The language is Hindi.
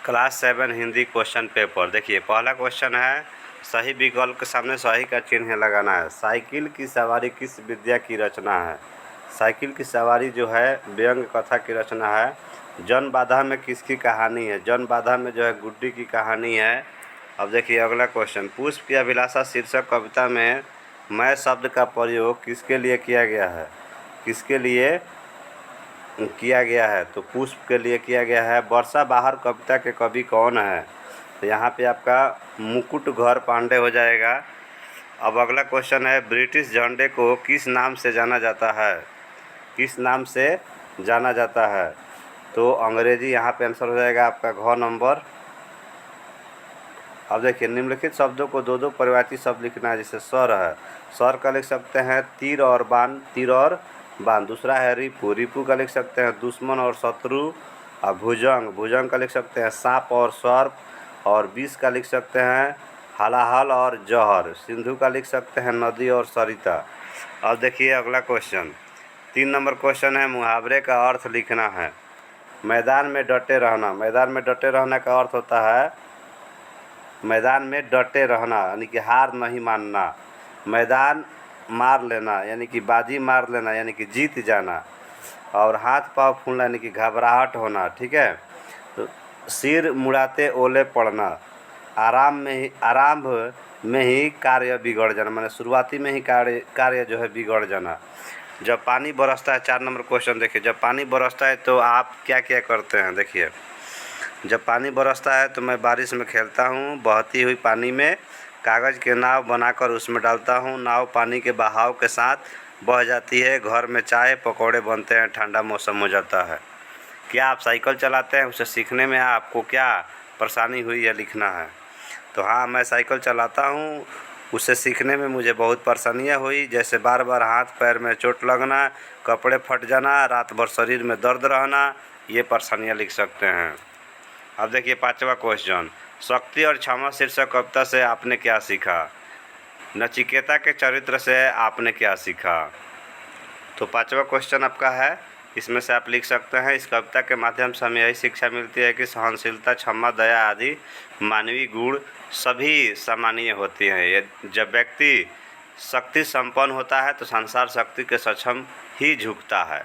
Class 7 Hindi question paper. देखिए पहला क्वेश्चन है, सही विकल्प के सामने सही का चिन्ह लगाना है। साइकिल की सवारी किस विद्या की रचना है? साइकिल की सवारी जो है व्यंग्य कथा की रचना है। जन बाधा में किसकी कहानी है? जन बाधा में जो है गुड्डी की कहानी है। अब देखिए अगला क्वेश्चन, पुष्प की अभिलाषा शीर्षक कविता में मैं शब्द का प्रयोग किसके लिए किया गया है? किसके लिए किया गया है? तो पुष्प के लिए किया गया है। वर्षा बहार कविता के कवि कौन है? तो यहाँ पे आपका मुकुट घर पांडे हो जाएगा। अब अगला क्वेश्चन है, ब्रिटिश झंडे को किस नाम से जाना जाता है? किस नाम से जाना जाता है? तो अंग्रेजी यहाँ पे आंसर हो जाएगा आपका घ नंबर। अब देखिए निम्नलिखित शब्दों को दो दो परिवाची शब्द लिखना है। जैसे सर है, सर का लिख सकते हैं तीर और बाण, तीर और बाण। दूसरा है रिपु, रिपु का लिख सकते हैं दुश्मन और शत्रु। और भुजंग, भुजंग का लिख सकते हैं सांप और सर्प। और विष का लिख सकते हैं हलाहल और जहर। सिंधु का लिख सकते हैं नदी और सरिता। अब देखिए अगला क्वेश्चन, 3 नंबर क्वेश्चन है, मुहावरे का अर्थ लिखना है। मैदान में डटे रहना, मैदान में डटे रहना का अर्थ होता है मैदान में डटे रहना यानी कि हार नहीं मानना। मैदान मार लेना यानी कि बाजी मार लेना यानी कि जीत जाना। और हाथ पाँव फूलना यानी कि घबराहट होना। ठीक है। तो सिर मुड़ाते ओले पड़ना, आरंभ में ही कार्य बिगड़ जाना, माने शुरुआती में ही कार्य जो है बिगड़ जाना। जब पानी बरसता है, 4 नंबर क्वेश्चन देखिए, जब पानी बरसता है तो आप क्या क्या करते हैं? देखिए जब पानी बरसता है तो मैं बारिश में खेलता हूँ, बहती हुई पानी में कागज़ के नाव बनाकर उसमें डालता हूँ, नाव पानी के बहाव के साथ बह जाती है, घर में चाय पकौड़े बनते हैं, ठंडा मौसम हो जाता है। क्या आप साइकिल चलाते हैं? उसे सीखने में आपको क्या परेशानी हुई यह लिखना है। तो हाँ, मैं साइकिल चलाता हूँ, उसे सीखने में मुझे बहुत परेशानियाँ हुई, जैसे बार बार हाथ पैर में चोट लगना, कपड़े फट जाना, रात भर शरीर में दर्द रहना, ये परेशानियाँ लिख सकते हैं। अब देखिए 5वां क्वेश्चन, शक्ति और क्षमा शीर्षक कविता से आपने क्या सीखा? नचिकेता के चरित्र से आपने क्या सीखा? तो 5वां क्वेश्चन आपका है, इसमें से आप लिख सकते हैं, इस कविता के माध्यम से हमें यही शिक्षा मिलती है कि सहनशीलता, क्षमा, दया आदि मानवीय गुण सभी सम्मानीय होती हैं। ये जब व्यक्ति शक्ति संपन्न होता है तो संसार शक्ति के सक्षम ही झुकता है।